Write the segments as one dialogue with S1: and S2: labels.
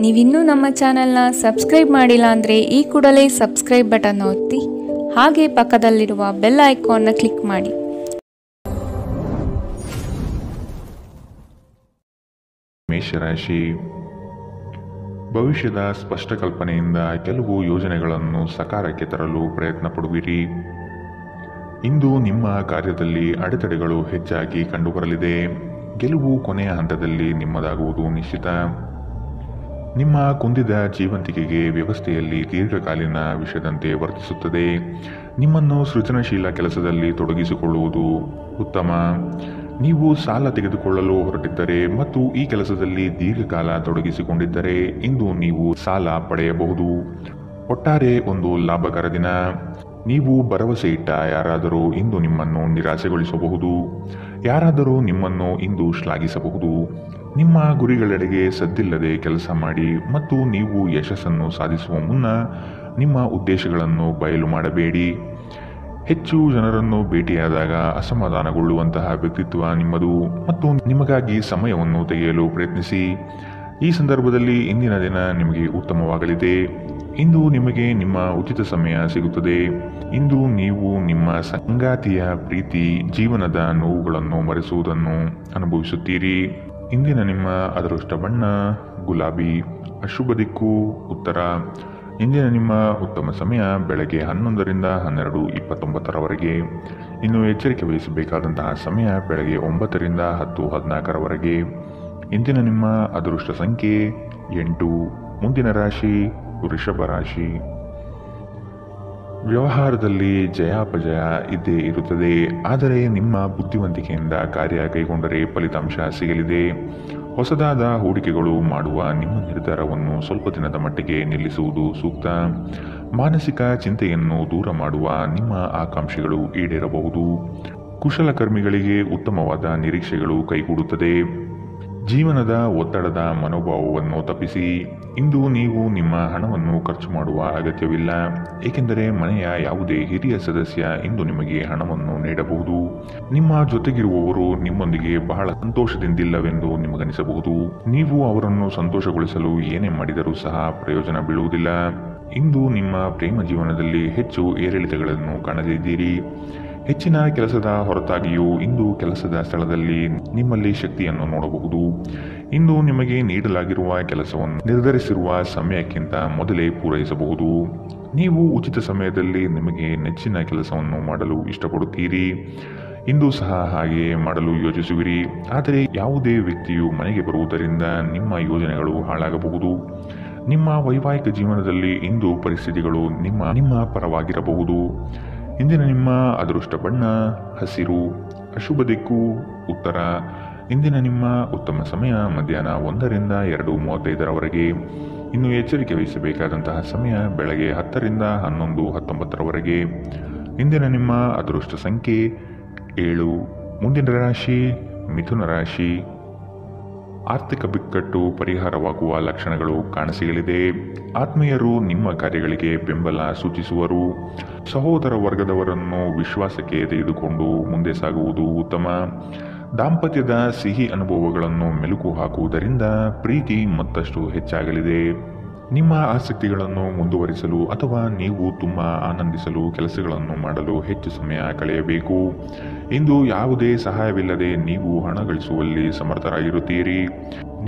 S1: ನೀವಿನ್ನೂ ನಮ್ಮ ಚಾನೆಲ್ನ ಸಬ್ಸ್ಕ್ರೈಬ್ ಮಾಡಿಲ್ಲ ಅಂದರೆ ಈ ಕೂಡಲೇ ಸಬ್ಸ್ಕ್ರೈಬ್ ಬಟನ್ ಒತ್ತಿ ಹಾಗೆ ಪಕ್ಕದಲ್ಲಿರುವ ಬೆಲ್ ಐಕಾನ್ನ ಕ್ಲಿಕ್ ಮಾಡಿ.
S2: ಮೇಷರಾಶಿ, ಭವಿಷ್ಯದ ಸ್ಪಷ್ಟ ಕಲ್ಪನೆಯಿಂದ ಕೆಲವು ಯೋಜನೆಗಳನ್ನು ಸಕಾರಕ್ಕೆ ತರಲು ಪ್ರಯತ್ನ ಪಡುವಿರಿ. ಇಂದು ನಿಮ್ಮ ಕಾರ್ಯದಲ್ಲಿ ಅಡೆತಡೆಗಳು ಹೆಚ್ಚಾಗಿ ಕಂಡುಬರಲಿದೆ. ಗೆಲುವು ಕೊನೆಯ ಹಂತದಲ್ಲಿ ನಿಮ್ಮದಾಗುವುದು ನಿಶ್ಚಿತ. ನಿಮ್ಮ ಕುಂದಿದ ಜೀವಂತಿಕೆಗೆ ವ್ಯವಸ್ಥೆಯಲ್ಲಿ ದೀರ್ಘಕಾಲೀನ ವಿಷಯದಂತೆ ವರ್ತಿಸುತ್ತದೆ. ನಿಮ್ಮನ್ನು ಸೃಜನಶೀಲ ಕೆಲಸದಲ್ಲಿ ತೊಡಗಿಸಿಕೊಳ್ಳುವುದು ಉತ್ತಮ. ನೀವು ಸಾಲ ತೆಗೆದುಕೊಳ್ಳಲು ಹೊರಟಿದ್ದರೆ ಮತ್ತು ಈ ಕೆಲಸದಲ್ಲಿ ದೀರ್ಘಕಾಲ ತೊಡಗಿಸಿಕೊಂಡಿದ್ದರೆ ಇಂದು ನೀವು ಸಾಲ ಪಡೆಯಬಹುದು. ಒಟ್ಟಾರೆ ಒಂದು ಲಾಭಕರ ದಿನ. ನೀವು ಭರವಸೆ ಇಟ್ಟ ಯಾರಾದರೂ ಇಂದು ನಿಮ್ಮನ್ನು ನಿರಾಸೆಗೊಳಿಸಬಹುದು. ಯಾರಾದರೂ ನಿಮ್ಮನ್ನು ಇಂದು ಶ್ಲಾಘಿಸಬಹುದು. ನಿಮ್ಮ ಗುರಿಗಳೆಡೆಗೆ ಸದ್ದಿಲ್ಲದೆ ಕೆಲಸ ಮಾಡಿ ಮತ್ತು ನೀವು ಯಶಸ್ಸನ್ನು ಸಾಧಿಸುವ ಮುನ್ನ ನಿಮ್ಮ ಉದ್ದೇಶಗಳನ್ನು ಬಯಲು ಮಾಡಬೇಡಿ. ಹೆಚ್ಚು ಜನರನ್ನು ಭೇಟಿಯಾದಾಗ ಅಸಮಾಧಾನಗೊಳ್ಳುವಂತಹ ವ್ಯಕ್ತಿತ್ವ ನಿಮ್ಮದು ಮತ್ತು ನಿಮಗಾಗಿ ಸಮಯವನ್ನು ತೆಗೆಯಲು ಪ್ರಯತ್ನಿಸಿ. ಈ ಸಂದರ್ಭದಲ್ಲಿ ಇಂದಿನ ದಿನ ನಿಮಗೆ ಉತ್ತಮವಾಗಲಿದೆ. ಇಂದು ನಿಮಗೆ ನಿಮ್ಮ ಉಚಿತ ಸಮಯ ಸಿಗುತ್ತದೆ. ಇಂದು ನೀವು ನಿಮ್ಮ ಸಂಗಾತಿಯ ಪ್ರೀತಿ, ಜೀವನದ ನೋವುಗಳನ್ನು ಮರೆಸುವುದನ್ನು ಅನುಭವಿಸುತ್ತೀರಿ. ಇಂದಿನ ನಿಮ್ಮ ಅದೃಷ್ಟ ಬಣ್ಣ ಗುಲಾಬಿ. ಅಶುಭ ದಿಕ್ಕು ಉತ್ತರ. ಇಂದಿನ ನಿಮ್ಮ ಉತ್ತಮ ಸಮಯ ಬೆಳಗ್ಗೆ 11ರಿಂದ 12:29 ಇನ್ನು ಎಚ್ಚರಿಕೆ ವಹಿಸಬೇಕಾದಂತಹ ಸಮಯ ಬೆಳಗ್ಗೆ 9ರಿಂದ 10:14 ಇಂದಿನ ನಿಮ್ಮ ಅದೃಷ್ಟ ಸಂಖ್ಯೆ 8. ಮುಂದಿನ ರಾಶಿ ವೃಷಭ ರಾಶಿ. ವ್ಯವಹಾರದಲ್ಲಿ ಜಯಾಪಜಯ ಇದ್ದೇ ಇರುತ್ತದೆ. ಆದರೆ ನಿಮ್ಮ ಬುದ್ಧಿವಂತಿಕೆಯಿಂದ ಕಾರ್ಯ ಕೈಗೊಂಡರೆ ಫಲಿತಾಂಶ ಸಿಗಲಿದೆ. ಹೊಸದಾದ ಹೂಡಿಕೆಗಳು ಮಾಡುವ ನಿಮ್ಮ ನಿರ್ಧಾರವನ್ನು ಸ್ವಲ್ಪ ದಿನದ ಮಟ್ಟಿಗೆ ನಿಲ್ಲಿಸುವುದು ಸೂಕ್ತ. ಮಾನಸಿಕ ಚಿಂತೆಯನ್ನು ದೂರ ಮಾಡುವ ನಿಮ್ಮ ಆಕಾಂಕ್ಷೆಗಳು ಈಡೇರಬಹುದು. ಕುಶಲಕರ್ಮಿಗಳಿಗೆ ಉತ್ತಮವಾದ ನಿರೀಕ್ಷೆಗಳು ಕೈಗೂಡುತ್ತದೆ. ಜೀವನದ ಒತ್ತಡದ ಮನೋಭಾವವನ್ನು ತಪ್ಪಿಸಿ. ಇಂದು ನೀವು ನಿಮ್ಮ ಹಣವನ್ನು ಖರ್ಚು ಮಾಡುವ ಅಗತ್ಯವಿಲ್ಲ, ಏಕೆಂದರೆ ಮನೆಯ ಯಾವುದೇ ಹಿರಿಯ ಸದಸ್ಯ ಇಂದು ನಿಮಗೆ ಹಣವನ್ನು ನೀಡಬಹುದು. ನಿಮ್ಮ ಜೊತೆಗಿರುವವರು ನಿಮ್ಮೊಂದಿಗೆ ಬಹಳ ಸಂತೋಷದಿಂದಿಲ್ಲವೆಂದು ನಿಮಗನಿಸಬಹುದು. ನೀವು ಅವರನ್ನು ಸಂತೋಷಗೊಳಿಸಲು ಏನೇ ಮಾಡಿದರೂ ಸಹ ಪ್ರಯೋಜನ ಬೀಳುವುದಿಲ್ಲ. ಇಂದು ನಿಮ್ಮ ಪ್ರೇಮ ಜೀವನದಲ್ಲಿ ಹೆಚ್ಚು ಏರಿಳಿತಗಳನ್ನು ಕಾಣಲಿದ್ದೀರಿ. ಹೆಚ್ಚಿನ ಕೆಲಸದ ಹೊರತಾಗಿಯೂ ಇಂದು ಕೆಲಸದ ಸ್ಥಳದಲ್ಲಿ ನಿಮ್ಮಲ್ಲಿ ಶಕ್ತಿಯನ್ನು ನೋಡಬಹುದು. ಇಂದು ನಿಮಗೆ ನೀಡಲಾಗಿರುವ ಕೆಲಸವನ್ನು ನಿರ್ಧರಿಸಿರುವ ಸಮಯಕ್ಕಿಂತ ಮೊದಲೇ ಪೂರೈಸಬಹುದು. ನೀವು ಉಚಿತ ಸಮಯದಲ್ಲಿ ನಿಮಗೆ ನೆಚ್ಚಿನ ಕೆಲಸವನ್ನು ಮಾಡಲು ಇಷ್ಟಪಡುತ್ತೀರಿ. ಇಂದು ಸಹ ಹಾಗೆ ಮಾಡಲು ಯೋಚಿಸುವಿರಿ. ಆದರೆ ಯಾವುದೇ ವ್ಯಕ್ತಿಯು ಮನೆಗೆ ಬರುವುದರಿಂದ ನಿಮ್ಮ ಯೋಜನೆಗಳು ಹಾಳಾಗಬಹುದು. ನಿಮ್ಮ ವೈವಾಹಿಕ ಜೀವನದಲ್ಲಿ ಇಂದು ಪರಿಸ್ಥಿತಿಗಳು ನಿಮ್ಮ ಪರವಾಗಿರಬಹುದು. ಇಂದಿನ ನಿಮ್ಮ ಅದೃಷ್ಟ ಬಣ್ಣ ಹಸಿರು. ಅಶುಭ ದಿಕ್ಕು ಉತ್ತರ. ಇಂದಿನ ನಿಮ್ಮ ಉತ್ತಮ ಸಮಯ ಮಧ್ಯಾಹ್ನ 1ರಿಂದ 2:35 ಇನ್ನು ಎಚ್ಚರಿಕೆ ವಹಿಸಬೇಕಾದಂತಹ ಸಮಯ ಬೆಳಗ್ಗೆ 10ರಿಂದ 11:19 ಇಂದಿನ ನಿಮ್ಮ ಅದೃಷ್ಟ ಸಂಖ್ಯೆ 7. ಮುಂದಿನ ರಾಶಿ ಮಿಥುನ ರಾಶಿ. ಆರ್ಥಿಕ ಬಿಕ್ಕಟ್ಟು ಪರಿಹಾರವಾಗುವ ಲಕ್ಷಣಗಳು ಕಾಣಸಿಗಲಿದೆ. ಆತ್ಮೀಯರು ನಿಮ್ಮ ಕಾರ್ಯಗಳಿಗೆ ಬೆಂಬಲ ಸೂಚಿಸುವರು. ಸಹೋದರ ವರ್ಗದವರನ್ನು ವಿಶ್ವಾಸಕ್ಕೆ ತೆಗೆದುಕೊಂಡು ಮುಂದೆ ಸಾಗುವುದು ಉತ್ತಮ. ದಾಂಪತ್ಯದ ಸಿಹಿ ಅನುಭವಗಳನ್ನು ಮೆಲುಕು ಹಾಕುವುದರಿಂದ ಪ್ರೀತಿ ಮತ್ತಷ್ಟು ಹೆಚ್ಚಾಗಲಿದೆ. ನಿಮ್ಮ ಆಸಕ್ತಿಗಳನ್ನು ಮುಂದುವರಿಸಲು ಅಥವಾ ನೀವು ತುಂಬ ಆನಂದಿಸಲು ಕೆಲಸಗಳನ್ನು ಮಾಡಲು ಹೆಚ್ಚು ಸಮಯ ಕಳೆಯಬೇಕು. ಇಂದು ಯಾವುದೇ ಸಹಾಯವಿಲ್ಲದೆ ನೀವು ಹಣ ಗಳಿಸುವಲ್ಲಿ ಸಮರ್ಥರಾಗಿರುತ್ತೀರಿ.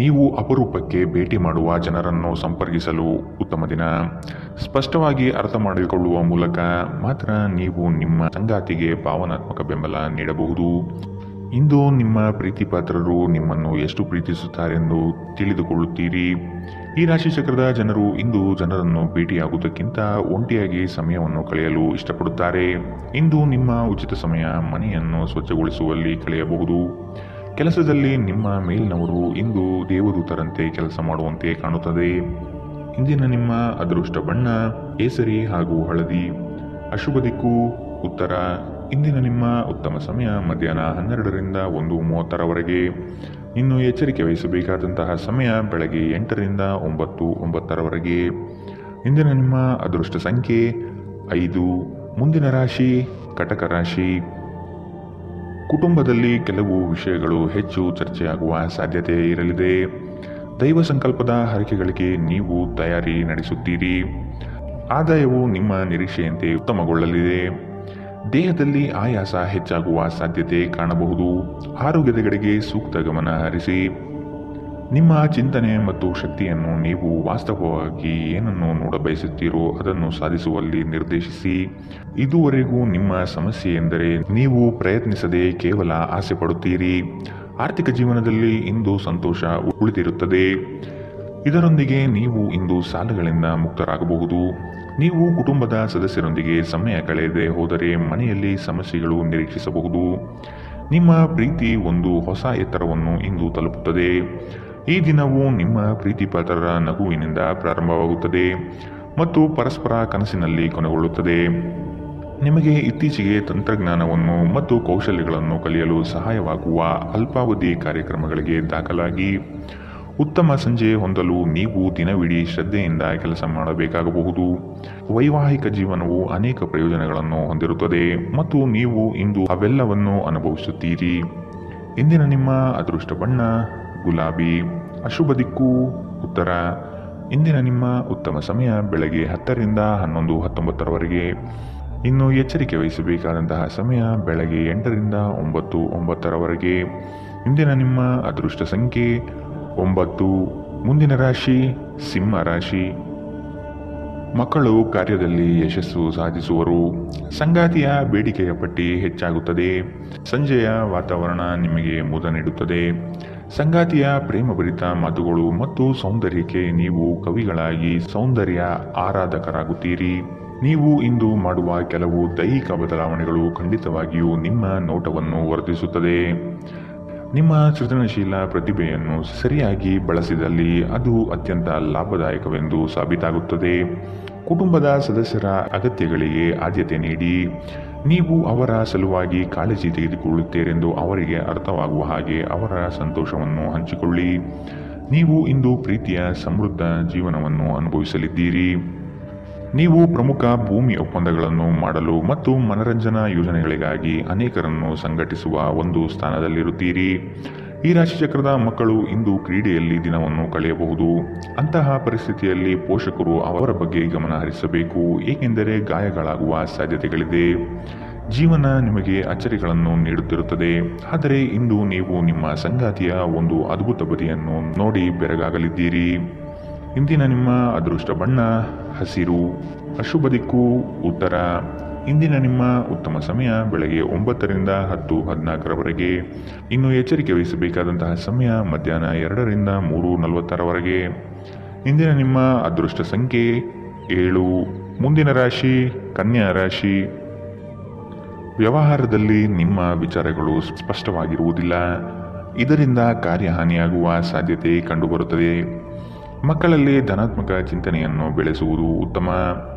S2: ನೀವು ಅಪರೂಪಕ್ಕೆ ಭೇಟಿ ಮಾಡುವ ಜನರನ್ನು ಸಂಪರ್ಕಿಸಲು ಉತ್ತಮ ದಿನ. ಸ್ಪಷ್ಟವಾಗಿ ಅರ್ಥ ಮಾಡಿಕೊಳ್ಳುವ ಮೂಲಕ ಮಾತ್ರ ನೀವು ನಿಮ್ಮ ಸಂಗಾತಿಗೆ ಭಾವನಾತ್ಮಕ ಬೆಂಬಲ ನೀಡಬಹುದು. ಇಂದು ನಿಮ್ಮ ಪ್ರೀತಿಪಾತ್ರರು ನಿಮ್ಮನ್ನು ಎಷ್ಟು ಪ್ರೀತಿಸುತ್ತಾರೆಂದು ತಿಳಿದುಕೊಳ್ಳುತ್ತೀರಿ. ಈ ರಾಶಿ ಚಕ್ರದ ಜನರು ಇಂದು ಜನರನ್ನು ಭೇಟಿಯಾಗುವುದಕ್ಕಿಂತ ಒಂಟಿಯಾಗಿ ಸಮಯವನ್ನು ಕಳೆಯಲು ಇಷ್ಟಪಡುತ್ತಾರೆ. ಇಂದು ನಿಮ್ಮ ಉಚಿತ ಸಮಯ ಮನೆಯನ್ನು ಸ್ವಚ್ಛಗೊಳಿಸುವಲ್ಲಿ ಕಳೆಯಬಹುದು. ಕೆಲಸದಲ್ಲಿ ನಿಮ್ಮ ಮೇಲಿನವರು ಇಂದು ದೇವದೂತರಂತೆ ಕೆಲಸ ಮಾಡುವಂತೆ ಕಾಣುತ್ತದೆ. ಇಂದಿನ ನಿಮ್ಮ ಅದೃಷ್ಟ ಬಣ್ಣ ಕೇಸರಿ ಹಾಗೂ ಹಳದಿ. ಅಶುಭ ದಿಕ್ಕು ಉತ್ತರ. ಇಂದಿನ ನಿಮ್ಮ ಉತ್ತಮ ಸಮಯ ಮಧ್ಯಾಹ್ನ 12ರಿಂದ 1:30 ಇನ್ನು ಎಚ್ಚರಿಕೆ ವಹಿಸಬೇಕಾದಂತಹ ಸಮಯ ಬೆಳಗ್ಗೆ 8ರಿಂದ 9:09 ಇಂದಿನ ನಿಮ್ಮ ಅದೃಷ್ಟ ಸಂಖ್ಯೆ 5. ಮುಂದಿನ ರಾಶಿ ಕಟಕ ರಾಶಿ. ಕುಟುಂಬದಲ್ಲಿ ಕೆಲವು ವಿಷಯಗಳು ಹೆಚ್ಚು ಚರ್ಚೆಯಾಗುವ ಸಾಧ್ಯತೆ ಇರಲಿದೆ. ದೈವ ಸಂಕಲ್ಪದ ಹರಕೆಗಳಿಗೆ ನೀವು ತಯಾರಿ ನಡೆಸುತ್ತೀರಿ. ಆದಾಯವು ನಿಮ್ಮ ನಿರೀಕ್ಷೆಯಂತೆ ಉತ್ತಮಗೊಳ್ಳಲಿದೆ. ದೇಹದಲ್ಲಿ ಆಯಾಸ ಹೆಚ್ಚಾಗುವ ಸಾಧ್ಯತೆ ಕಾಣಬಹುದು. ಆರೋಗ್ಯದ ಕಡೆಗೆ ಸೂಕ್ತ ಗಮನ ಹರಿಸಿ. ನಿಮ್ಮ ಚಿಂತನೆ ಮತ್ತು ಶಕ್ತಿಯನ್ನು ನೀವು ವಾಸ್ತವವಾಗಿ ಏನನ್ನು ನೋಡಬಯಸುತ್ತೀರೋ ಅದನ್ನು ಸಾಧಿಸುವಲ್ಲಿ ನಿರ್ದೇಶಿಸಿ. ಇದುವರೆಗೂ ನಿಮ್ಮ ಸಮಸ್ಯೆ ಎಂದರೆ ನೀವು ಪ್ರಯತ್ನಿಸದೆ ಕೇವಲ ಆಸೆ ಪಡುತ್ತೀರಿ. ಆರ್ಥಿಕ ಜೀವನದಲ್ಲಿ ಇಂದು ಸಂತೋಷ ಉಳಿದಿರುತ್ತದೆ. ಇದರೊಂದಿಗೆ ನೀವು ಇಂದು ಸಾಲಗಳಿಂದ ಮುಕ್ತರಾಗಬಹುದು. ನೀವು ಕುಟುಂಬದ ಸದಸ್ಯರೊಂದಿಗೆ ಸಮಯ ಕಳೆಯದೆ ಹೋದರೆ ಮನೆಯಲ್ಲಿ ಸಮಸ್ಯೆಗಳು ನಿರೀಕ್ಷಿಸಬಹುದು. ನಿಮ್ಮ ಪ್ರೀತಿ ಒಂದು ಹೊಸ ಎತ್ತರವನ್ನು ಇಂದು ತಲುಪುತ್ತದೆ. ಈ ದಿನವು ನಿಮ್ಮ ಪ್ರೀತಿಪಾತ್ರರ ನಗುವಿನಿಂದ ಪ್ರಾರಂಭವಾಗುತ್ತದೆ ಮತ್ತು ಪರಸ್ಪರ ಕನಸಿನಲ್ಲಿ ಕೊನೆಗೊಳ್ಳುತ್ತದೆ. ನಿಮಗೆ ಇತ್ತೀಚೆಗೆ ತಂತ್ರಜ್ಞಾನವನ್ನು ಮತ್ತು ಕೌಶಲ್ಯಗಳನ್ನು ಕಲಿಯಲು ಸಹಾಯವಾಗುವ ಅಲ್ಪಾವಧಿ ಕಾರ್ಯಕ್ರಮಗಳಿಗೆ ದಾಖಲಾಗಿ. ಉತ್ತಮ ಸಂಜೆ ಹೊಂದಲು ನೀವು ದಿನವಿಡೀ ಶ್ರದ್ಧೆಯಿಂದ ಕೆಲಸ ಮಾಡಬೇಕಾಗಬಹುದು. ವೈವಾಹಿಕ ಜೀವನವು ಅನೇಕ ಪ್ರಯೋಜನಗಳನ್ನು ಹೊಂದಿರುತ್ತದೆ ಮತ್ತು ನೀವು ಇಂದು ಅವೆಲ್ಲವನ್ನು ಅನುಭವಿಸುತ್ತೀರಿ. ಇಂದಿನ ನಿಮ್ಮ ಅದೃಷ್ಟ ಬಣ್ಣ ಗುಲಾಬಿ. ಅಶುಭ ದಿಕ್ಕು ಉತ್ತರ. ಇಂದಿನ ನಿಮ್ಮ ಉತ್ತಮ ಸಮಯ ಬೆಳಗ್ಗೆ 10 ರಿಂದ 11:19 ಇನ್ನು ಎಚ್ಚರಿಕೆ ವಹಿಸಬೇಕಾದಂತಹ ಸಮಯ ಬೆಳಗ್ಗೆ 8 ರಿಂದ 9:09 ಇಂದಿನ ನಿಮ್ಮ ಅದೃಷ್ಟ ಸಂಖ್ಯೆ 9. ಮುಂದಿನ ರಾಶಿ ಸಿಂಹ ರಾಶಿ. ಮಕ್ಕಳು ಕಾರ್ಯದಲ್ಲಿ ಯಶಸ್ಸು ಸಾಧಿಸುವರು. ಸಂಗಾತಿಯ ಬೇಡಿಕೆಯ ಪಟ್ಟಿ ಹೆಚ್ಚಾಗುತ್ತದೆ. ಸಂಜೆಯ ವಾತಾವರಣ ನಿಮಗೆ ಮುದ ನೀಡುತ್ತದೆ. ಸಂಗಾತಿಯ ಪ್ರೇಮಭರಿತ ಮಾತುಗಳು ಮತ್ತು ಸೌಂದರ್ಯಕ್ಕೆ ನೀವು ಕವಿಗಳಾಗಿ ಸೌಂದರ್ಯ ಆರಾಧಕರಾಗುತ್ತೀರಿ. ನೀವು ಇಂದು ಮಾಡುವ ಕೆಲವು ದೈಹಿಕ ಬದಲಾವಣೆಗಳು ಖಂಡಿತವಾಗಿಯೂ ನಿಮ್ಮ ನೋಟವನ್ನು ವರ್ಧಿಸುತ್ತದೆ. ನಿಮ್ಮ ಸೃಜನಶೀಲ ಪ್ರತಿಭೆಯನ್ನು ಸರಿಯಾಗಿ ಬಳಸಿದಲ್ಲಿ ಅದು ಅತ್ಯಂತ ಲಾಭದಾಯಕವೆಂದು ಸಾಬೀತಾಗುತ್ತದೆ. ಕುಟುಂಬದ ಸದಸ್ಯರ ಅಗತ್ಯಗಳಿಗೆ ಆದ್ಯತೆ ನೀಡಿ. ನೀವು ಅವರ ಸಲುವಾಗಿ ಕಾಳಜಿ ತೆಗೆದುಕೊಳ್ಳುತ್ತೀರೆಂದು ಅವರಿಗೆ ಅರ್ಥವಾಗುವ ಹಾಗೆ ಅವರ ಸಂತೋಷವನ್ನು ಹಂಚಿಕೊಳ್ಳಿ. ನೀವು ಇಂದು ಪ್ರೀತಿಯ ಸಮೃದ್ಧ ಜೀವನವನ್ನು ಅನುಭವಿಸಲಿದ್ದೀರಿ. ನೀವು ಪ್ರಮುಖ ಭೂಮಿ ಒಪ್ಪಂದಗಳನ್ನು ಮಾಡಲು ಮತ್ತು ಮನರಂಜನಾ ಯೋಜನೆಗಳಿಗಾಗಿ ಅನೇಕರನ್ನು ಸಂಘಟಿಸುವ ಒಂದು ಸ್ಥಾನದಲ್ಲಿರುತ್ತೀರಿ. ಈ ರಾಶಿಚಕ್ರದ ಮಕ್ಕಳು ಇಂದು ಕ್ರೀಡೆಯಲ್ಲಿ ದಿನವನ್ನು ಕಳೆಯಬಹುದು. ಅಂತಹ ಪರಿಸ್ಥಿತಿಯಲ್ಲಿ ಪೋಷಕರು ಅವರ ಬಗ್ಗೆ ಗಮನ ಹರಿಸಬೇಕು, ಏಕೆಂದರೆ ಗಾಯಗಳಾಗುವ ಸಾಧ್ಯತೆಗಳಿದೆ. ಜೀವನ ನಿಮಗೆ ಅಚ್ಚರಿಗಳನ್ನು ನೀಡುತ್ತಿರುತ್ತದೆ, ಆದರೆ ಇಂದು ನೀವು ನಿಮ್ಮ ಸಂಗಾತಿಯ ಒಂದು ಅದ್ಭುತ ಬದಿಯನ್ನು ನೋಡಿ ಬೆರಗಾಗಲಿದ್ದೀರಿ. ಇಂದಿನ ನಿಮ್ಮ ಅದೃಷ್ಟ ಬಣ್ಣ ಹಸಿರು. ಅಶುಭ ದಿಕ್ಕು ಉತ್ತರ. ಇಂದಿನ ನಿಮ್ಮ ಉತ್ತಮ ಸಮಯ ಬೆಳಗ್ಗೆ 9 ರಿಂದ 10:14 ಇನ್ನು ಎಚ್ಚರಿಕೆ ವಹಿಸಬೇಕಾದಂತಹ ಸಮಯ ಮಧ್ಯಾಹ್ನ 2 ರಿಂದ 3:46 ಇಂದಿನ ನಿಮ್ಮ ಅದೃಷ್ಟ ಸಂಖ್ಯೆ 7. ಮುಂದಿನ ರಾಶಿ ಕನ್ಯಾ ರಾಶಿ. ವ್ಯವಹಾರದಲ್ಲಿ ನಿಮ್ಮ ವಿಚಾರಗಳು ಸ್ಪಷ್ಟವಾಗಿರುವುದಿಲ್ಲ. ಇದರಿಂದ ಕಾರ್ಯಹಾನಿಯಾಗುವ ಸಾಧ್ಯತೆ ಕಂಡುಬರುತ್ತದೆ. ಮಕ್ಕಳಲ್ಲಿ ಧನಾತ್ಮಕ ಚಿಂತನೆಯನ್ನು ಬೆಳೆಸುವುದು ಉತ್ತಮ.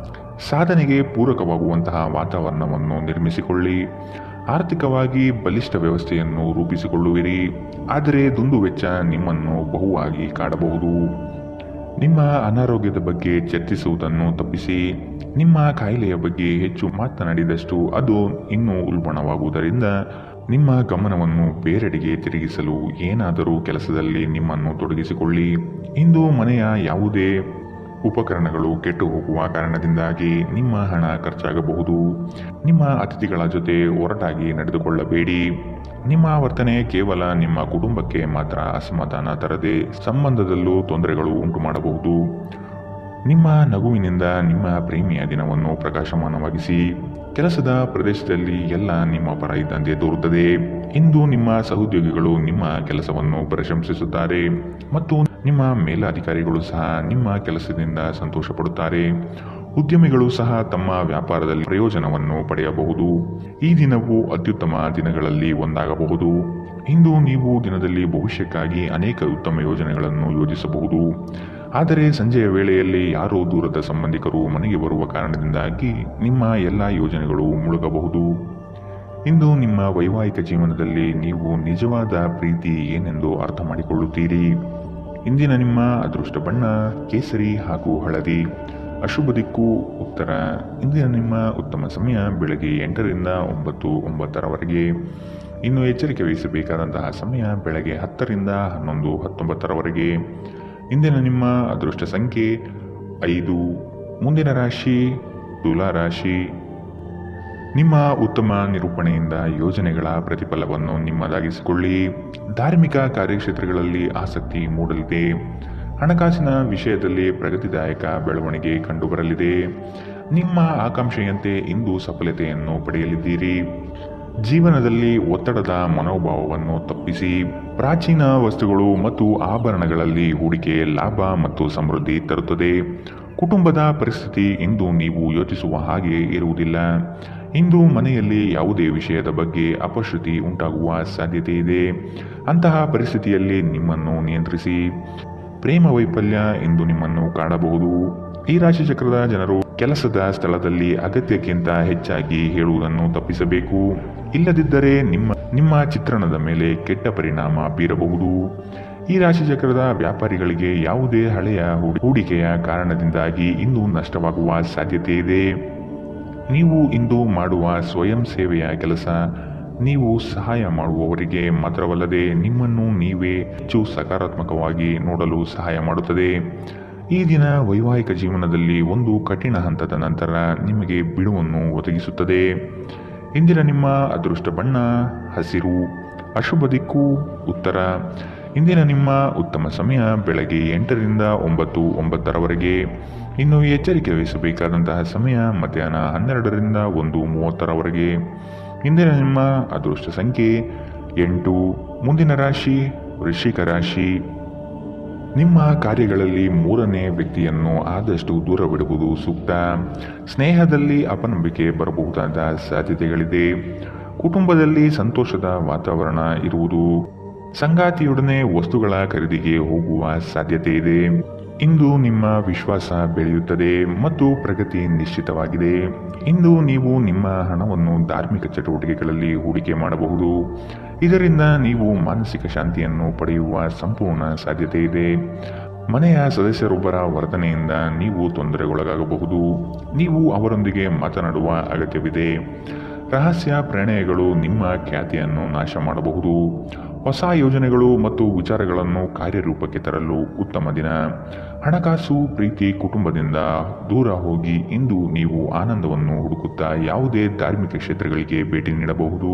S2: ಸಾಧನೆಗೆ ಪೂರಕವಾಗುವಂತಹ ವಾತಾವರಣವನ್ನು ನಿರ್ಮಿಸಿಕೊಳ್ಳಿ. ಆರ್ಥಿಕವಾಗಿ ಬಲಿಷ್ಠ ವ್ಯವಸ್ಥೆಯನ್ನು ರೂಪಿಸಿಕೊಳ್ಳುವಿರಿ, ಆದರೆ ದುಂದುವೆಚ್ಚ ನಿಮ್ಮನ್ನು ಬಹುವಾಗಿ ಕಾಡಬಹುದು. ನಿಮ್ಮ ಅನಾರೋಗ್ಯದ ಬಗ್ಗೆ ಚರ್ಚಿಸುವುದನ್ನು ತಪ್ಪಿಸಿ. ನಿಮ್ಮ ಕಾಯಿಲೆಯ ಬಗ್ಗೆ ಹೆಚ್ಚು ಮಾತನಾಡಿದಷ್ಟು ಅದು ಇನ್ನೂ ಉಲ್ಬಣವಾಗುವುದರಿಂದ ನಿಮ್ಮ ಗಮನವನ್ನು ಬೇರೆಡೆಗೆ ತಿರುಗಿಸಲು ಏನಾದರೂ ಕೆಲಸದಲ್ಲಿ ನಿಮ್ಮನ್ನು ತೊಡಗಿಸಿಕೊಳ್ಳಿ. ಇಂದು ಮನೆಯ ಯಾವುದೇ ಉಪಕರಣಗಳು ಕೆಟ್ಟು ಹೋಗುವ ಕಾರಣದಿಂದಾಗಿ ನಿಮ್ಮ ಹಣ ಖರ್ಚಾಗಬಹುದು. ನಿಮ್ಮ ಅತಿಥಿಗಳ ಜೊತೆ ಒರಟಾಗಿ ನಡೆದುಕೊಳ್ಳಬೇಡಿ. ನಿಮ್ಮ ವರ್ತನೆ ಕೇವಲ ನಿಮ್ಮ ಕುಟುಂಬಕ್ಕೆ ಮಾತ್ರ ಅಸಮಾಧಾನ ತರದೆ ಸಂಬಂಧದಲ್ಲೂ ತೊಂದರೆಗಳು ಉಂಟು ಮಾಡಬಹುದು. ನಿಮ್ಮ ನಗುವಿನಿಂದ ನಿಮ್ಮ ಪ್ರೇಮಿಯ ದಿನವನ್ನು ಪ್ರಕಾಶಮಾನವಾಗಿಸಿ. ಕೆಲಸದ ಪ್ರದೇಶದಲ್ಲಿ ಎಲ್ಲ ನಿಮ್ಮ ಪರ ಇದ್ದಂತೆ ತೋರುತ್ತದೆ. ಇಂದು ನಿಮ್ಮ ಸಹೋದ್ಯೋಗಿಗಳು ನಿಮ್ಮ ಕೆಲಸವನ್ನು ಪ್ರಶಂಸಿಸುತ್ತಾರೆ ಮತ್ತು ನಿಮ್ಮ ಮೇಲಾಧಿಕಾರಿಗಳು ಸಹ ನಿಮ್ಮ ಕೆಲಸದಿಂದ ಸಂತೋಷ ಪಡುತ್ತಾರೆ. ಉದ್ಯಮಿಗಳು ಸಹ ತಮ್ಮ ವ್ಯಾಪಾರದಲ್ಲಿ ಪ್ರಯೋಜನವನ್ನು ಪಡೆಯಬಹುದು. ಈ ದಿನವು ಅತ್ಯುತ್ತಮ ದಿನಗಳಲ್ಲಿ ಒಂದಾಗಬಹುದು. ಇಂದು ನೀವು ದಿನದಲ್ಲಿ ಭವಿಷ್ಯಕ್ಕಾಗಿ ಅನೇಕ ಉತ್ತಮ ಯೋಜನೆಗಳನ್ನು ಯೋಜಿಸಬಹುದು. ಆದರೆ ಸಂಜೆಯ ವೇಳೆಯಲ್ಲಿ ಯಾರೋ ದೂರದ ಸಂಬಂಧಿಕರು ಮನೆಗೆ ಬರುವ ಕಾರಣದಿಂದಾಗಿ ನಿಮ್ಮ ಎಲ್ಲ ಯೋಜನೆಗಳು ಮುಳುಗಬಹುದು. ಇಂದು ನಿಮ್ಮ ವೈವಾಹಿಕ ಜೀವನದಲ್ಲಿ ನೀವು ನಿಜವಾದ ಪ್ರೀತಿ ಏನೆಂದು ಅರ್ಥ ಮಾಡಿಕೊಳ್ಳುತ್ತೀರಿ. ಇಂದಿನ ನಿಮ್ಮ ಅದೃಷ್ಟ ಬಣ್ಣ ಕೇಸರಿ ಹಾಗೂ ಹಳದಿ. ಅಶುಭ ದಿಕ್ಕು ಉತ್ತರ. ಇಂದಿನ ನಿಮ್ಮ ಉತ್ತಮ ಸಮಯ ಬೆಳಗ್ಗೆ 8 ರಿಂದ 9:09 ಇನ್ನು ಎಚ್ಚರಿಕೆ ವಹಿಸಬೇಕಾದಂತಹ ಸಮಯ ಬೆಳಗ್ಗೆ 10 ರಿಂದ 11:19 ಇಂದಿನ ನಿಮ್ಮ ಅದೃಷ್ಟ ಸಂಖ್ಯೆ 5. ಮುಂದಿನ ರಾಶಿ ತುಲಾ ರಾಶಿ. ನಿಮ್ಮ ಉತ್ತಮ ನಿರೂಪಣೆಯಿಂದ ಯೋಜನೆಗಳ ಪ್ರತಿಫಲವನ್ನು ನಿಮ್ಮದಾಗಿಸಿಕೊಳ್ಳಿ. ಧಾರ್ಮಿಕ ಕಾರ್ಯಕ್ಷೇತ್ರಗಳಲ್ಲಿ ಆಸಕ್ತಿ ಮೂಡಲಿದೆ. ಹಣಕಾಸಿನ ವಿಷಯದಲ್ಲಿ ಪ್ರಗತಿದಾಯಕ ಬೆಳವಣಿಗೆ ಕಂಡುಬರಲಿದೆ. ನಿಮ್ಮ ಆಕಾಂಕ್ಷೆಯಂತೆ ಇಂದು ಸಫಲತೆಯನ್ನು ಪಡೆಯಲಿದ್ದೀರಿ. ಜೀವನದಲ್ಲಿ ಒತ್ತಡದ ಮನೋಭಾವವನ್ನು ತಪ್ಪಿಸಿ. ಪ್ರಾಚೀನ ವಸ್ತುಗಳು ಮತ್ತು ಆಭರಣಗಳಲ್ಲಿ ಹೂಡಿಕೆ ಲಾಭ ಮತ್ತು ಸಮೃದ್ಧಿ ತರುತ್ತದೆ. ಕುಟುಂಬದ ಪರಿಸ್ಥಿತಿ ಇಂದು ನೀವು ಯೋಚಿಸುವ ಹಾಗೆ ಇರುವುದಿಲ್ಲ. ಇಂದು ಮನೆಯಲ್ಲಿ ಯಾವುದೇ ವಿಷಯದ ಬಗ್ಗೆ ಅಪಶ್ರುತಿ ಉಂಟಾಗುವ ಸಾಧ್ಯತೆ ಇದೆ. ಅಂತಹ ಪರಿಸ್ಥಿತಿಯಲ್ಲಿ ನಿಮ್ಮನ್ನು ನಿಯಂತ್ರಿಸಿ. ಪ್ರೇಮ ವೈಫಲ್ಯ ಇಂದು ನಿಮ್ಮನ್ನು ಕಾಡಬಹುದು. ಈ ರಾಶಿ ಚಕ್ರದ ಜನರು ಕೆಲಸದ ಸ್ಥಳದಲ್ಲಿ ಅಗತ್ಯಕ್ಕಿಂತ ಹೆಚ್ಚಾಗಿ ಹೇಳುವುದನ್ನು ತಪ್ಪಿಸಬೇಕು. ಇಲ್ಲದಿದ್ದರೆ ನಿಮ್ಮ ಚಿತ್ರಣದ ಮೇಲೆ ಕೆಟ್ಟ ಪರಿಣಾಮ ಬೀರಬಹುದು. ಈ ರಾಶಿ ಚಕ್ರದ ವ್ಯಾಪಾರಿಗಳಿಗೆ ಯಾವುದೇ ಹಳೆಯ ಹೂಡಿಕೆಯ ಕಾರಣದಿಂದಾಗಿ ಇಂದು ನಷ್ಟವಾಗುವ ಸಾಧ್ಯತೆ ಇದೆ. ನೀವು ಇಂದು ಮಾಡುವ ಸ್ವಯಂ ಸೇವೆಯ ಕೆಲಸ ನೀವು ಸಹಾಯ ಮಾಡುವವರಿಗೆ ಮಾತ್ರವಲ್ಲದೆ ನಿಮ್ಮನ್ನು ನೀವೇ ಹೆಚ್ಚು ಸಕಾರಾತ್ಮಕವಾಗಿ ನೋಡಲು ಸಹಾಯ ಮಾಡುತ್ತದೆ. ಈ ದಿನ ವೈವಾಹಿಕ ಜೀವನದಲ್ಲಿ ಒಂದು ಕಠಿಣ ಹಂತದ ನಂತರ ನಿಮಗೆ ಬಿಡುವನ್ನು ಒದಗಿಸುತ್ತದೆ. ಇಂದಿನ ನಿಮ್ಮ ಅದೃಷ್ಟ ಬಣ್ಣ ಹಸಿರು. ಅಶುಭ ದಿಕ್ಕು ಉತ್ತರ. ಇಂದಿನ ನಿಮ್ಮ ಉತ್ತಮ ಸಮಯ ಬೆಳಗ್ಗೆ 8ರಿಂದ 9:09 ಇನ್ನು ಎಚ್ಚರಿಕೆ ವಹಿಸಬೇಕಾದಂತಹ ಸಮಯ ಮಧ್ಯಾಹ್ನ 12ರಿಂದ 1:30 ಇಂದಿನ ನಿಮ್ಮ ಅದೃಷ್ಟ ಸಂಖ್ಯೆ 8. ಮುಂದಿನ ರಾಶಿ ವೃಶ್ಚಿಕ ರಾಶಿ. ನಿಮ್ಮ ಕಾರ್ಯಗಳಲ್ಲಿ ಮೂರನೇ ವ್ಯಕ್ತಿಯನ್ನು ಆದಷ್ಟು ದೂರವಿಡುವುದು ಸೂಕ್ತ. ಸ್ನೇಹದಲ್ಲಿ ಅಪನಂಬಿಕೆ ಬರಬಹುದಾದ ಸಾಧ್ಯತೆಗಳಿದೆ. ಕುಟುಂಬದಲ್ಲಿ ಸಂತೋಷದ ವಾತಾವರಣ ಇರುವುದು. ಸಂಗಾತಿಯೊಡನೆ ವಸ್ತುಗಳ ಖರೀದಿಗೆ ಹೋಗುವ ಸಾಧ್ಯತೆ ಇದೆ. ಇಂದು ನಿಮ್ಮ ವಿಶ್ವಾಸ ಬೆಳೆಯುತ್ತದೆ ಮತ್ತು ಪ್ರಗತಿ ನಿಶ್ಚಿತವಾಗಿದೆ. ಇಂದು ನೀವು ನಿಮ್ಮ ಹಣವನ್ನು ಧಾರ್ಮಿಕ ಚಟುವಟಿಕೆಗಳಲ್ಲಿ ಹೂಡಿಕೆ ಮಾಡಬಹುದು. ಇದರಿಂದ ನೀವು ಮಾನಸಿಕ ಶಾಂತಿಯನ್ನು ಪಡೆಯುವ ಸಂಪೂರ್ಣ ಸಾಧ್ಯತೆ ಇದೆ. ಮನೆಯ ಸದಸ್ಯರೊಬ್ಬರ ವರ್ತನೆಯಿಂದ ನೀವು ತೊಂದರೆಗೊಳಗಾಗಬಹುದು. ನೀವು ಅವರೊಂದಿಗೆ ಮಾತನಾಡುವ ಅಗತ್ಯವಿದೆ. ರಹಸ್ಯ ಪ್ರಣಯಗಳು ನಿಮ್ಮ ಖ್ಯಾತಿಯನ್ನು ನಾಶ ಮಾಡಬಹುದು. ಹೊಸ ಯೋಜನೆಗಳು ಮತ್ತು ವಿಚಾರಗಳನ್ನು ಕಾರ್ಯರೂಪಕ್ಕೆ ತರಲು ಉತ್ತಮ ದಿನ. ಹಣಕಾಸು ಪ್ರೀತಿ ಕುಟುಂಬದಿಂದ ದೂರ ಹೋಗಿ ಇಂದು ನೀವು ಆನಂದವನ್ನು ಹುಡುಕುತ್ತಾ ಯಾವುದೇ ಧಾರ್ಮಿಕ ಕ್ಷೇತ್ರಗಳಿಗೆ ಭೇಟಿ ನೀಡಬಹುದು.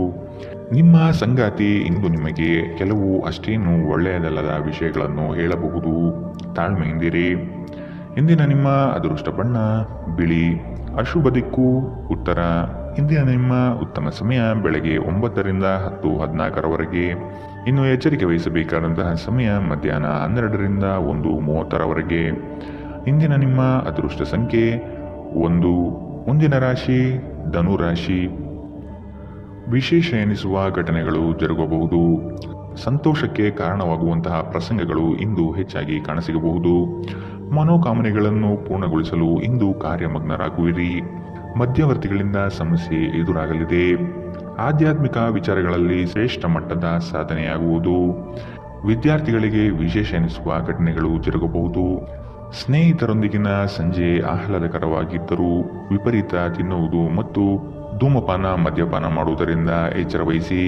S2: ನಿಮ್ಮ ಸಂಗಾತಿ ಇಂದು ನಿಮಗೆ ಕೆಲವು ಅಷ್ಟೇನು ಒಳ್ಳೆಯದಲ್ಲದ ವಿಷಯಗಳನ್ನು ಹೇಳಬಹುದು. ತಾಳ್ಮೆಯಿಂದಿರಿ. ಇಂದಿನ ನಿಮ್ಮ ಅದೃಷ್ಟ ಬಣ್ಣ ಬಿಳಿ. ಅಶುಭ ದಿಕ್ಕು ಉತ್ತರ. ಇಂದಿನ ನಿಮ್ಮ ಉತ್ತಮ ಸಮಯ ಬೆಳಗ್ಗೆ 9ರಿಂದ 10:14 ಇನ್ನು ಎಚ್ಚರಿಕೆ ವಹಿಸಬೇಕಾದಂತಹ ಸಮಯ ಮಧ್ಯಾಹ್ನ 12ರಿಂದ 1:30 ಇಂದಿನ ನಿಮ್ಮ ಅದೃಷ್ಟ ಸಂಖ್ಯೆ 1. ಮುಂದಿನ ರಾಶಿ ಧನುರಾಶಿ. ವಿಶೇಷ ಎನಿಸುವ ಘಟನೆಗಳು ಜರುಗಬಹುದು. ಸಂತೋಷಕ್ಕೆ ಕಾರಣವಾಗುವಂತಹ ಪ್ರಸಂಗಗಳು ಇಂದು ಹೆಚ್ಚಾಗಿ ಕಾಣಸಿಗಬಹುದು. ಮನೋಕಾಮನೆಗಳನ್ನು ಪೂರ್ಣಗೊಳಿಸಲು ಇಂದು ಕಾರ್ಯಮಗ್ನರಾಗುವಿರಿ. ಮಧ್ಯವರ್ತಿಗಳಿಂದ ಸಮಸ್ಯೆ ಎದುರಾಗಲಿದೆ. ಆಧ್ಯಾತ್ಮಿಕ ವಿಚಾರಗಳಲ್ಲಿ ಶ್ರೇಷ್ಠ ಮಟ್ಟದ ಸಾಧನೆಯಾಗುವುದು. ವಿದ್ಯಾರ್ಥಿಗಳಿಗೆ ವಿಶೇಷ ಎನಿಸುವ ಘಟನೆಗಳು ಜರುಗಬಹುದು. ಸ್ನೇಹಿತರೊಂದಿಗಿನ ಸಂಜೆ ಆಹ್ಲಾದಕರವಾಗಿದ್ದರೂ ವಿಪರೀತ ತಿನ್ನುವುದು ಮತ್ತು ಧೂಮಪಾನ ಮದ್ಯಪಾನ ಮಾಡುವುದರಿಂದ ಎಚ್ಚರ ವಹಿಸಿ.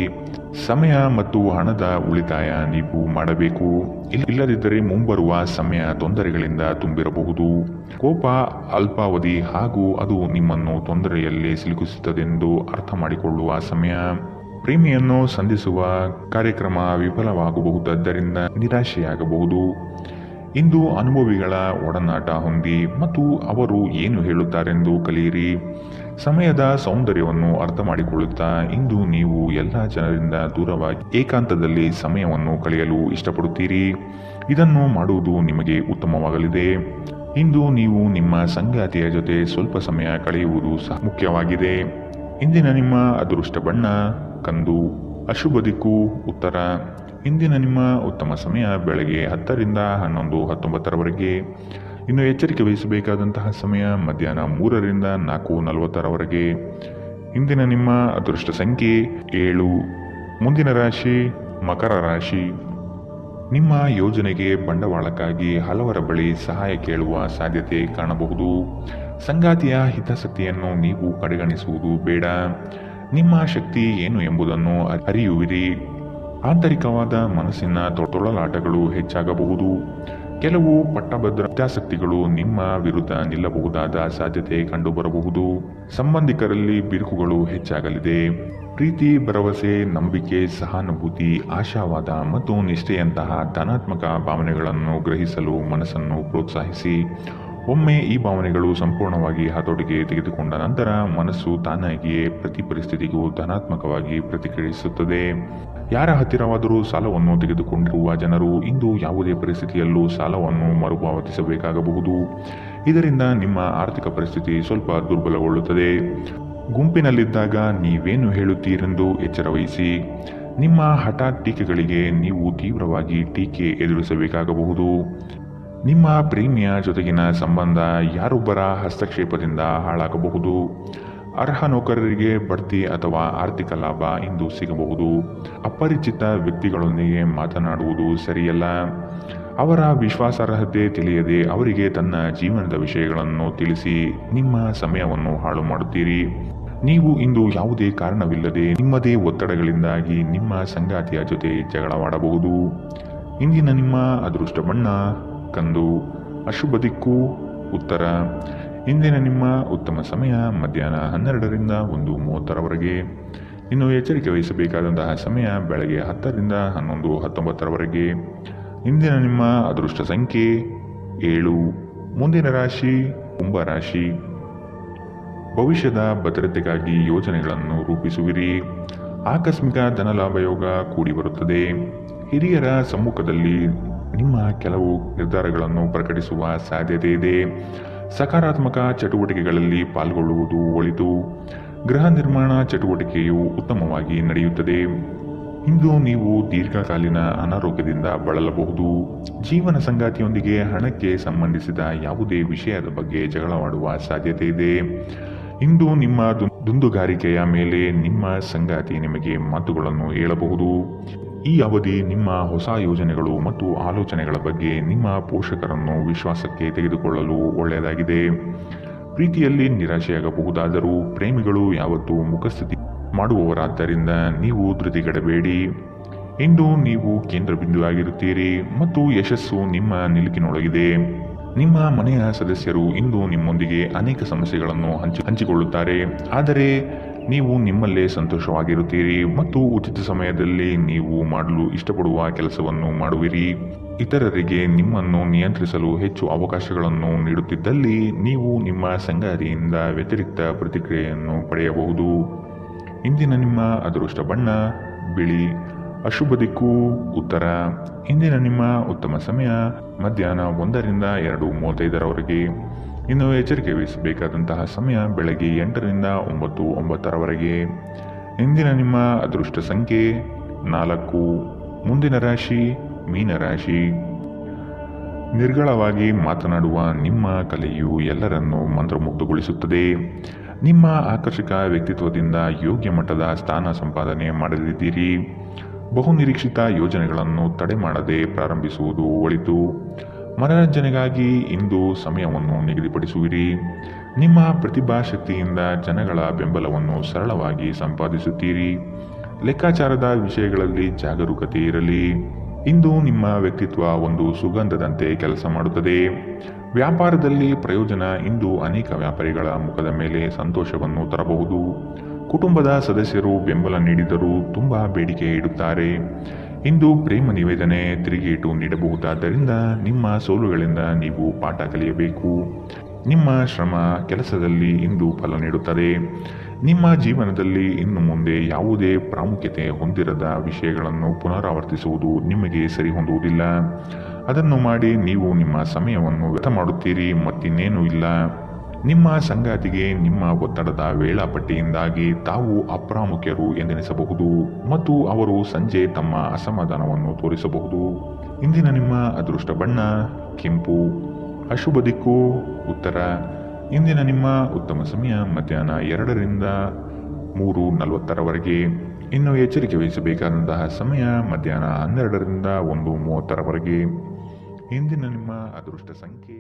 S2: ಸಮಯ ಮತ್ತು ಹಣದ ಉಳಿತಾಯ ನೀವು ಮಾಡಬೇಕು. ಇಲ್ಲದಿದ್ದರೆ ಮುಂಬರುವ ಸಮಯ ತೊಂದರೆಗಳಿಂದ ತುಂಬಿರಬಹುದು. ಕೋಪ ಅಲ್ಪಾವಧಿ ಹಾಗೂ ಅದು ನಿಮ್ಮನ್ನು ತೊಂದರೆಯಲ್ಲಿ ಸಿಲುಕಿಸುತ್ತದೆಂದು ಅರ್ಥ ಮಾಡಿಕೊಳ್ಳುವ ಸಮಯ. ಪ್ರೇಮಿಯನ್ನು ಸಂಧಿಸುವ ಕಾರ್ಯಕ್ರಮ ವಿಫಲವಾಗಬಹುದಾದ್ದರಿಂದ ನಿರಾಶೆಯಾಗಬಹುದು. ಇಂದು ಅನುಭವಿಗಳ ಒಡನಾಟ ಹೊಂದಿ ಮತ್ತು ಅವರು ಏನು ಹೇಳುತ್ತಾರೆಂದು ಕಲಿಯಿರಿ. ಸಮಯದ ಸೌಂದರ್ಯವನ್ನು ಅರ್ಥ ಮಾಡಿಕೊಳ್ಳುತ್ತಾ ಇಂದು ನೀವು ಎಲ್ಲ ಜನರಿಂದ ದೂರವಾಗಿ ಏಕಾಂತದಲ್ಲಿ ಸಮಯವನ್ನು ಕಳೆಯಲು ಇಷ್ಟಪಡುತ್ತೀರಿ. ಇದನ್ನು ಮಾಡುವುದು ನಿಮಗೆ ಉತ್ತಮವಾಗಲಿದೆ. ಇಂದು ನೀವು ನಿಮ್ಮ ಸಂಗಾತಿಯ ಜೊತೆ ಸ್ವಲ್ಪ ಸಮಯ ಕಳೆಯುವುದು ಸಹ ಮುಖ್ಯವಾಗಿದೆ. ಇಂದಿನ ನಿಮ್ಮ ಅದೃಷ್ಟ ಬಣ್ಣ ಕಂದು. ಅಶುಭ ದಿಕ್ಕು ಉತ್ತರ. ಇಂದಿನ ನಿಮ್ಮ ಉತ್ತಮ ಸಮಯ ಬೆಳಗ್ಗೆ 10ರಿಂದ 11:19 ಇನ್ನು ಎಚ್ಚರಿಕೆ ವಹಿಸಬೇಕಾದಂತಹ ಸಮಯ ಮಧ್ಯಾಹ್ನ 3ರಿಂದ 4:40 ಇಂದಿನ ನಿಮ್ಮ ಅದೃಷ್ಟ ಸಂಖ್ಯೆ 7. ಮುಂದಿನ ರಾಶಿ ಮಕರ ರಾಶಿ. ನಿಮ್ಮ ಯೋಜನೆಗೆ ಬಂಡವಾಳಕ್ಕಾಗಿ ಹಲವರ ಬಳಿ ಸಹಾಯ ಕೇಳುವ ಸಾಧ್ಯತೆ ಕಾಣಬಹುದು. ಸಂಗಾತಿಯ ಹಿತಾಸಕ್ತಿಯನ್ನು ನೀವು ಕಡೆಗಣಿಸುವುದು ಬೇಡ. ನಿಮ್ಮ ಶಕ್ತಿ ಏನು ಎಂಬುದನ್ನು ಅರಿಯುವಿರಿ. ಆಂತರಿಕವಾದ ಮನಸ್ಸಿನ ತೊಳಲಾಟಗಳು ಹೆಚ್ಚಾಗಬಹುದು. ಕೆಲವು ಪಟ್ಟಭದ್ರ ಹಿತಾಸಕ್ತಿಗಳು ನಿಮ್ಮ ವಿರುದ್ಧ ನಿಲ್ಲಬಹುದಾದ ಸಾಧ್ಯತೆ ಕಂಡುಬರಬಹುದು. ಸಂಬಂಧಿಕರಲ್ಲಿ ಬಿರುಕುಗಳು ಹೆಚ್ಚಾಗಲಿದೆ. ಪ್ರೀತಿ, ಭರವಸೆ, ನಂಬಿಕೆ, ಸಹಾನುಭೂತಿ, ಆಶಾವಾದ ಮತ್ತು ನಿಷ್ಠೆಯಂತಹ ಧನಾತ್ಮಕ ಭಾವನೆಗಳನ್ನು ಗ್ರಹಿಸಲು ಮನಸ್ಸನ್ನು ಪ್ರೋತ್ಸಾಹಿಸಿ. ಒಮ್ಮೆ ಈ ಭಾವನೆಗಳು ಸಂಪೂರ್ಣವಾಗಿ ಹತೋಟಿಗೆ ತೆಗೆದುಕೊಂಡ ನಂತರ ಮನಸ್ಸು ತಾನಾಗಿಯೇ ಪ್ರತಿ ಪರಿಸ್ಥಿತಿಗೂ ಧನಾತ್ಮಕವಾಗಿ ಪ್ರತಿಕ್ರಿಯಿಸುತ್ತದೆ. ಯಾರ ಹತ್ತಿರವಾದರೂ ಸಾಲವನ್ನು ತೆಗೆದುಕೊಂಡಿರುವ ಜನರು ಇಂದು ಯಾವುದೇ ಪರಿಸ್ಥಿತಿಯಲ್ಲೂ ಸಾಲವನ್ನು ಮರುಪಾವತಿಸಬೇಕಾಗಬಹುದು. ಇದರಿಂದ ನಿಮ್ಮ ಆರ್ಥಿಕ ಪರಿಸ್ಥಿತಿ ಸ್ವಲ್ಪ ದುರ್ಬಲಗೊಳ್ಳುತ್ತದೆ. ಗುಂಪಿನಲ್ಲಿದ್ದಾಗ ನೀವೇನು ಹೇಳುತ್ತೀರೆಂದು ಎಚ್ಚರವಹಿಸಿ. ನಿಮ್ಮ ಹಠಾತ್ ಟೀಕೆಗಳಿಗೆ ನೀವು ತೀವ್ರವಾಗಿ ಟೀಕೆ ಎದುರಿಸಬೇಕಾಗಬಹುದು. ನಿಮ್ಮ ಪ್ರೇಮಿಯ ಜೊತೆಗಿನ ಸಂಬಂಧ ಯಾರೊಬ್ಬರ ಹಸ್ತಕ್ಷೇಪದಿಂದ ಹಾಳಾಗಬಹುದು. ಅರ್ಹ ನೌಕರರಿಗೆ ಬಡ್ತಿ ಅಥವಾ ಆರ್ಥಿಕ ಲಾಭ ಇಂದು ಸಿಗಬಹುದು. ಅಪರಿಚಿತ ವ್ಯಕ್ತಿಗಳೊಂದಿಗೆ ಮಾತನಾಡುವುದು ಸರಿಯಲ್ಲ. ಅವರ ವಿಶ್ವಾಸಾರ್ಹತೆ ತಿಳಿಯದೆ ಅವರಿಗೆ ತನ್ನ ಜೀವನದ ವಿಷಯಗಳನ್ನು ತಿಳಿಸಿ ನಿಮ್ಮ ಸಮಯವನ್ನು ಹಾಳು ಮಾಡುತ್ತೀರಿ. ನೀವು ಇಂದು ಯಾವುದೇ ಕಾರಣವಿಲ್ಲದೆ ನಿಮ್ಮದೇ ಒತ್ತಡಗಳಿಂದಾಗಿ ನಿಮ್ಮ ಸಂಗಾತಿಯ ಜೊತೆ ಜಗಳವಾಡಬಹುದು. ಇಂದಿನ ನಿಮ್ಮ ಅದೃಷ್ಟ ಬಣ್ಣ ಕಂದು. ಅಶುಭ ದಿಕ್ಕು ಉತ್ತರ. ಇಂದಿನ ನಿಮ್ಮ ಉತ್ತಮ ಸಮಯ ಮಧ್ಯಾಹ್ನ 12ರಿಂದ 1:30ರವರೆಗೆ. ಇನ್ನು ಎಚ್ಚರಿಕೆ ವಹಿಸಬೇಕಾದಂತಹ ಸಮಯ ಬೆಳಗ್ಗೆ 10ರಿಂದ 11:19ರವರೆಗೆ. ಇಂದಿನ ನಿಮ್ಮ ಅದೃಷ್ಟ ಸಂಖ್ಯೆ 7. ಮುಂದಿನ ರಾಶಿ ಕುಂಭರಾಶಿ. ಭವಿಷ್ಯದ ಭದ್ರತೆಗಾಗಿ ಯೋಜನೆಗಳನ್ನು ರೂಪಿಸುವಿರಿ. ಆಕಸ್ಮಿಕ ಧನಲಾಭ ಯೋಗ ಕೂಡಿ ಬರುತ್ತದೆ. ಹಿರಿಯರ ಸಮ್ಮುಖದಲ್ಲಿ ನಿಮ್ಮ ಕೆಲವು ನಿರ್ಧಾರಗಳನ್ನು ಪ್ರಕಟಿಸುವ ಸಾಧ್ಯತೆ ಇದೆ. ಸಕಾರಾತ್ಮಕ ಚಟುವಟಿಕೆಗಳಲ್ಲಿ ಪಾಲ್ಗೊಳ್ಳುವುದು ಒಳಿತು. ಗೃಹ ನಿರ್ಮಾಣ ಚಟುವಟಿಕೆಯು ಉತ್ತಮವಾಗಿ ನಡೆಯುತ್ತದೆ. ಇಂದು ನೀವು ದೀರ್ಘಕಾಲೀನ ಅನಾರೋಗ್ಯದಿಂದ ಬಳಲಬಹುದು. ಜೀವನ ಸಂಗಾತಿಯೊಂದಿಗೆ ಹಣಕ್ಕೆ ಸಂಬಂಧಿಸಿದ ಯಾವುದೇ ವಿಷಯದ ಬಗ್ಗೆ ಜಗಳವಾಡುವ ಸಾಧ್ಯತೆ ಇದೆ. ಇಂದು ನಿಮ್ಮ ದುಂದುಗಾರಿಕೆಯ ಮೇಲೆ ನಿಮ್ಮ ಸಂಗಾತಿ ನಿಮಗೆ ಮಾತುಗಳನ್ನು ಹೇಳಬಹುದು. ಈ ಅವಧಿ ನಿಮ್ಮ ಹೊಸ ಯೋಜನೆಗಳು ಮತ್ತು ಆಲೋಚನೆಗಳ ಬಗ್ಗೆ ನಿಮ್ಮ ಪೋಷಕರನ್ನು ವಿಶ್ವಾಸಕ್ಕೆ ತೆಗೆದುಕೊಳ್ಳಲು ಒಳ್ಳೆಯದಾಗಿದೆ. ಪ್ರೀತಿಯಲ್ಲಿ ನಿರಾಶೆಯಾಗಬಹುದಾದರೂ ಪ್ರೇಮಿಗಳು ಯಾವತ್ತೂ ಮುಖಸ್ಥಿತಿ ಮಾಡುವವರಾದ್ದರಿಂದ ನೀವು ಧೃತಿಗೆಡಬೇಡಿ. ಇಂದು ನೀವು ಕೇಂದ್ರ ಬಿಂದುವಾಗಿರುತ್ತೀರಿ ಮತ್ತು ಯಶಸ್ಸು ನಿಮ್ಮ ನಿಲುಕಿನೊಳಗಿದೆ. ನಿಮ್ಮ ಮನೆಯ ಸದಸ್ಯರು ಇಂದು ನಿಮ್ಮೊಂದಿಗೆ ಅನೇಕ ಸಮಸ್ಯೆಗಳನ್ನು ಹಂಚಿಕೊಳ್ಳುತ್ತಾರೆ. ಆದರೆ ನೀವು ನಿಮ್ಮಲ್ಲೇ ಸಂತೋಷವಾಗಿರುತ್ತೀರಿ ಮತ್ತು ಉಚಿತ ಸಮಯದಲ್ಲಿ ನೀವು ಮಾಡಲು ಇಷ್ಟಪಡುವ ಕೆಲಸವನ್ನು ಮಾಡುವಿರಿ. ಇತರರಿಗೆ ನಿಮ್ಮನ್ನು ನಿಯಂತ್ರಿಸಲು ಹೆಚ್ಚು ಅವಕಾಶಗಳನ್ನು ನೀಡುತ್ತಿದ್ದಲ್ಲಿ ನೀವು ನಿಮ್ಮ ಸಂಗಾತಿಯಿಂದ ವ್ಯತಿರಿಕ್ತ ಪ್ರತಿಕ್ರಿಯೆಯನ್ನು ಪಡೆಯಬಹುದು. ಇಂದಿನ ನಿಮ್ಮ ಅದೃಷ್ಟ ಬಣ್ಣ ಬಿಳಿ. ಅಶುಭ ದಿಕ್ಕು ಉತ್ತರ. ಇಂದಿನ ನಿಮ್ಮ ಉತ್ತಮ ಸಮಯ ಮಧ್ಯಾಹ್ನ 1ರಿಂದ 2:35ರವರೆಗೆ. ಇನ್ನು ಎಚ್ಚರಿಕೆ ವಹಿಸಬೇಕಾದಂತಹ ಸಮಯ ಬೆಳಗ್ಗೆ 8ರಿಂದ 9:09ರವರೆಗೆ. ಇಂದಿನ ನಿಮ್ಮ ಅದೃಷ್ಟ ಸಂಖ್ಯೆ 4. ಮುಂದಿನ ರಾಶಿ ಮೀನರಾಶಿ. ನಿರ್ಗಳವಾಗಿ ಮಾತನಾಡುವ ನಿಮ್ಮ ಕಲೆಯು ಎಲ್ಲರನ್ನೂ ಮಂತ್ರಮುಗ್ಧಗೊಳಿಸುತ್ತದೆ. ನಿಮ್ಮ ಆಕರ್ಷಕ ವ್ಯಕ್ತಿತ್ವದಿಂದ ಯೋಗ್ಯ ಮಟ್ಟದ ಸ್ಥಾನ ಸಂಪಾದನೆ ಮಾಡಲಿದ್ದೀರಿ. ಬಹುನಿರೀಕ್ಷಿತ ಯೋಜನೆಗಳನ್ನು ತಡೆ ಮಾಡದೆ ಪ್ರಾರಂಭಿಸುವುದು ಒಳಿತು. ಮನರಂಜನೆಗಾಗಿ ಇಂದು ಸಮಯವನ್ನು ನಿಗದಿಪಡಿಸುವಿರಿ. ನಿಮ್ಮ ಪ್ರತಿಭಾಶಕ್ತಿಯಿಂದ ಜನಗಳ ಬೆಂಬಲವನ್ನು ಸರಳವಾಗಿ ಸಂಪಾದಿಸುತ್ತೀರಿ. ಲೆಕ್ಕಾಚಾರದ ವಿಷಯಗಳಲ್ಲಿ ಜಾಗರೂಕತೆ ಇರಲಿ. ಇಂದು ನಿಮ್ಮ ವ್ಯಕ್ತಿತ್ವ ಒಂದು ಸುಗಂಧದಂತೆ ಕೆಲಸ ಮಾಡುತ್ತದೆ. ವ್ಯಾಪಾರದಲ್ಲಿ ಪ್ರಯೋಜನ ಇಂದು ಅನೇಕ ವ್ಯಾಪಾರಿಗಳ ಮುಖದ ಮೇಲೆ ಸಂತೋಷವನ್ನು ತರಬಹುದು. ಕುಟುಂಬದ ಸದಸ್ಯರು ಬೆಂಬಲ ನೀಡಿದರೂ ತುಂಬಾ ಬೇಡಿಕೆ ಇಡುತ್ತಾರೆ. ಇಂದು ಪ್ರೇಮ ನಿವೇದನೆ ತಿರುಗೇಟು ನೀಡಬಹುದಾದ್ದರಿಂದ ನಿಮ್ಮ ಸೋಲುಗಳಿಂದ ನೀವು ಪಾಠ ಕಲಿಯಬೇಕು. ನಿಮ್ಮ ಶ್ರಮ ಕೆಲಸದಲ್ಲಿ ಇಂದು ಫಲ ನೀಡುತ್ತದೆ. ನಿಮ್ಮ ಜೀವನದಲ್ಲಿ ಇನ್ನು ಮುಂದೆ ಯಾವುದೇ ಪ್ರಾಮುಖ್ಯತೆ ಹೊಂದಿರದ ವಿಷಯಗಳನ್ನು ಪುನರಾವರ್ತಿಸುವುದು ನಿಮಗೆ ಸರಿಹೊಂದುವುದಿಲ್ಲ. ಅದನ್ನು ಮಾಡಿ ನೀವು ನಿಮ್ಮ ಸಮಯವನ್ನು ವ್ಯರ್ಥ ಮಾಡುತ್ತೀರಿ, ಮತ್ತಿನ್ನೇನೂ ಇಲ್ಲ. ನಿಮ್ಮ ಸಂಗಾತಿಗೆ ನಿಮ್ಮ ಒತ್ತಡದ ವೇಳಾಪಟ್ಟಿಯಿಂದಾಗಿ ತಾವು ಅಪ್ರಾಮುಖ್ಯರು ಎಂದೆನಿಸಬಹುದು ಮತ್ತು ಅವರು ಸಂಜೆ ತಮ್ಮ ಅಸಮಾಧಾನವನ್ನು ತೋರಿಸಬಹುದು. ಇಂದಿನ ನಿಮ್ಮ ಅದೃಷ್ಟ ಬಣ್ಣ ಕೆಂಪು. ಅಶುಭ ದಿಕ್ಕು ಉತ್ತರ. ಇಂದಿನ ನಿಮ್ಮ ಉತ್ತಮ ಸಮಯ ಮಧ್ಯಾಹ್ನ 2ರಿಂದ 3:40ರವರೆಗೆ. ಇನ್ನು ಎಚ್ಚರಿಕೆ ವಹಿಸಬೇಕಾದಂತಹ ಸಮಯ ಮಧ್ಯಾಹ್ನ 12ರಿಂದ 1:30ರವರೆಗೆ. ಇಂದಿನ ನಿಮ್ಮ ಅದೃಷ್ಟ ಸಂಖ್ಯೆ